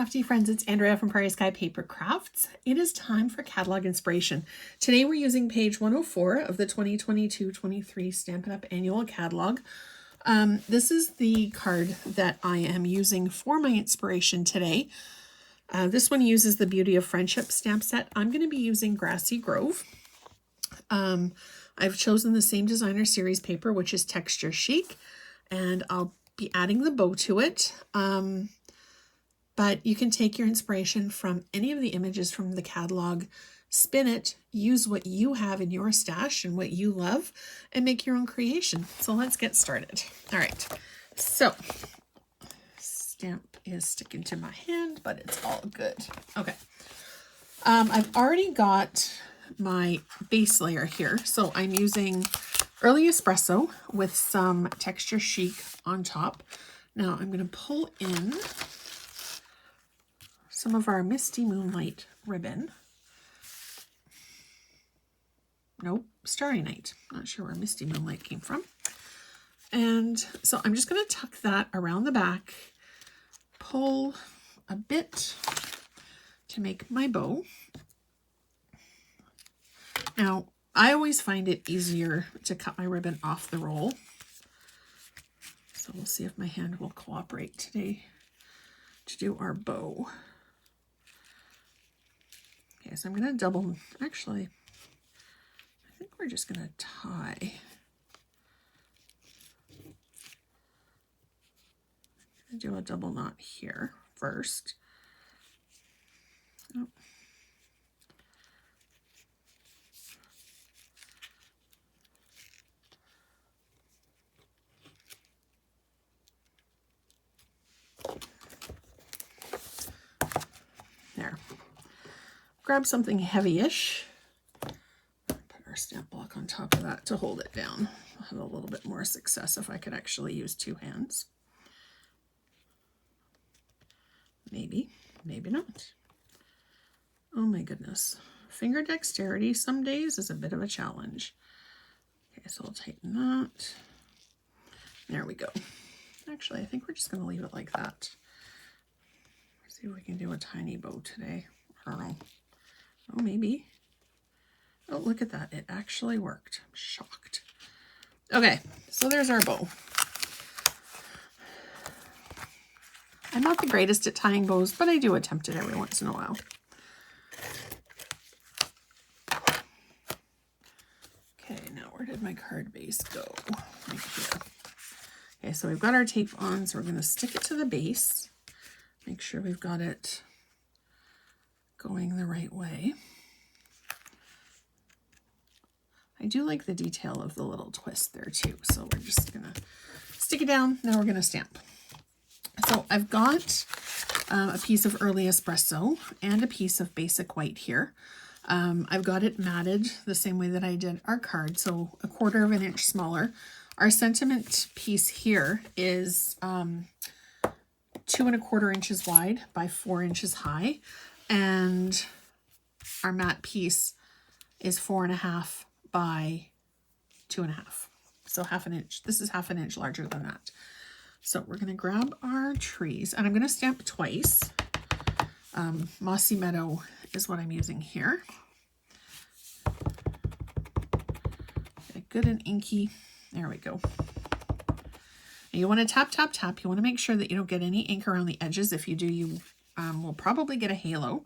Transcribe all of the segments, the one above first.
crafty friends, it's Andrea from Prairie Sky Paper Crafts. It is time for catalog inspiration. Today we're using page 104 of the 2022-23 Stampin' Up! Annual Catalog. This is the card that I am using for my inspiration today. This one uses the Beauty of Friendship stamp set. I'm going to be using Grassy Grove. I've chosen the same designer series paper, which is Texture Chic, and I'll be adding the bow to it. But you can take your inspiration from any of the images from the catalog, spin it, use what you have in your stash and what you love, and make your own creation. So let's get started. All right, so stamp is sticking to my hand, but it's all good. Okay, I've already got my base layer here. So I'm using Early Espresso with some Texture Chic on top. Now I'm going to pull in some of our Misty Moonlight ribbon. Nope, Starry Night. Not sure where Misty Moonlight came from. And so I'm just going to tuck that around the back, pull a bit to make my bow. Now, I always find it easier to cut my ribbon off the roll. So we'll see if my hand will cooperate today to do our bow. Okay, so I'm going to double, actually, I think we're just going to tie. I'm going to do a double knot here first. Oh. There. Grab something heavy-ish. Put our stamp block on top of that to hold it down. I'll have a little bit more success if I could actually use two hands. Maybe, maybe not. Oh my goodness. Finger dexterity some days is a bit of a challenge. Okay, so I'll tighten that. There we go. Actually, I think we're just going to leave it like that. See if we can do a tiny bow today. I don't know. Oh, maybe. Oh, look at that. It actually worked. I'm shocked. Okay, so there's our bow. I'm not the greatest at tying bows, but I do attempt it every once in a while. Okay, now where did my card base go? Right here. Okay, so we've got our tape on, so we're going to stick it to the base. Make sure we've got it going the right way. I do like the detail of the little twist there too, so we're just gonna stick it down. Now we're gonna stamp. So I've got a piece of Early Espresso and a piece of Basic White here. I've got it matted the same way that I did our card, so 1/4 of an inch smaller. Our sentiment piece here is 2 1/4 inches wide by 4 inches high, and our matte piece is 4 1/2 by 2 1/2, so 1/2 inch. This is 1/2 inch larger than that. So we're going to grab our trees, and I'm going to stamp twice. Mossy Meadow is what I'm using here. Get it good and inky. There we go. You want to tap, tap, tap. You want to make sure that you don't get any ink around the edges. If you do, you will probably get a halo.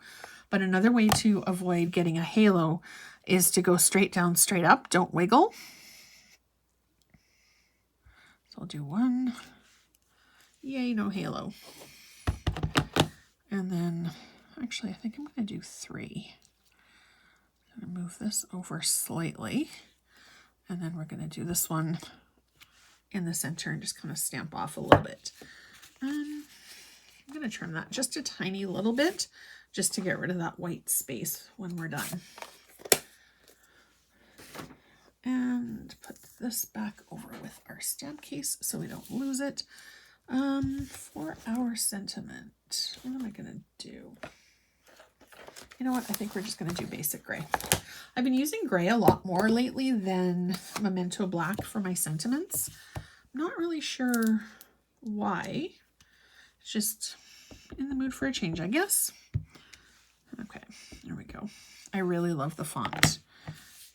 But another way to avoid getting a halo is to go straight down, straight up. Don't wiggle. So I'll do one. Yay, no halo. And then, actually, I think I'm going to do 3. I'm going to move this over slightly. And then we're going to do this one in the center and just kind of stamp off a little bit. I'm going to trim that just a tiny little bit just to get rid of that white space when we're done. And put this back over with our stamp case so we don't lose it. For our sentiment, what am I going to do? You know what? I think we're just going to do Basic Gray. I've been using gray a lot more lately than Memento Black for my sentiments. I'm not really sure why. It's just in the mood for a change, I guess. Okay, there we go. I really love the font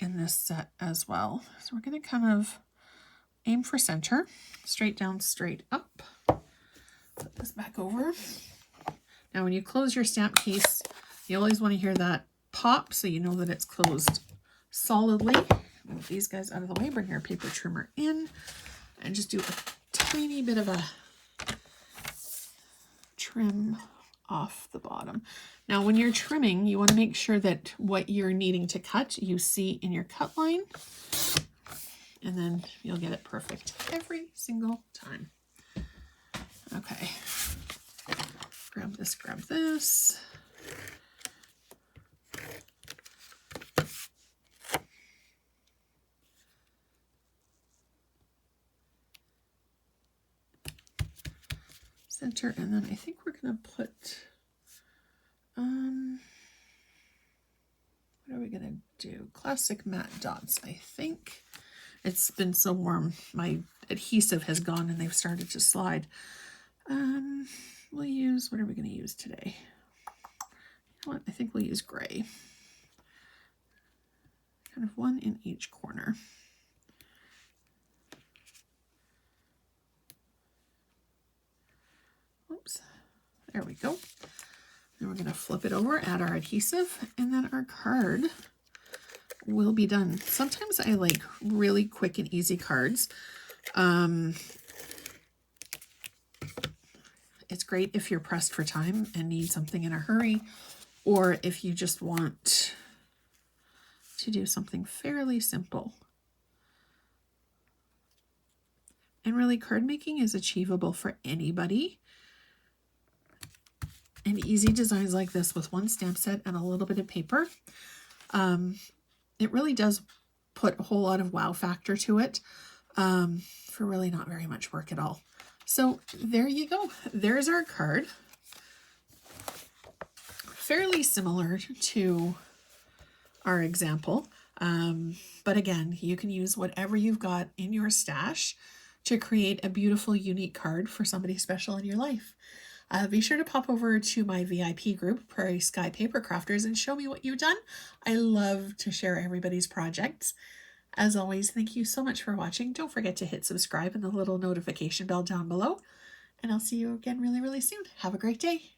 in this set as well. So we're going to kind of aim for center, straight down, straight up. Put this back over. Now when you close your stamp case, you always want to hear that pop so you know that it's closed solidly. Move these guys out of the way, bring your paper trimmer in, and just do a tiny bit of a trim off the bottom. Now when you're trimming, you want to make sure that what you're needing to cut you see in your cut line, and then you'll get it perfect every single time. Okay, grab this, grab this. Center, and then I think we're gonna put what are we gonna do? Classic matte dots. I think it's been so warm my adhesive has gone and they've started to slide. We'll use, what are we going to use today? You know what? I think we'll use gray. Kind of one in each corner. Oops, there we go. Then we're going to flip it over, add our adhesive, and then our card will be done. Sometimes I like really quick and easy cards. It's great if you're pressed for time and need something in a hurry, or if you just want to do something fairly simple. And really, card making is achievable for anybody. And easy designs like this with one stamp set and a little bit of paper, it really does put a whole lot of wow factor to it for really not very much work at all. So there you go. There's our card. Fairly similar to our example. But again, you can use whatever you've got in your stash to create a beautiful, unique card for somebody special in your life. Be sure to pop over to my VIP group, Prairie Sky Paper Crafters, and show me what you've done. I love to share everybody's projects. As always, thank you so much for watching. Don't forget to hit subscribe and the little notification bell down below. And I'll see you again really, really soon. Have a great day.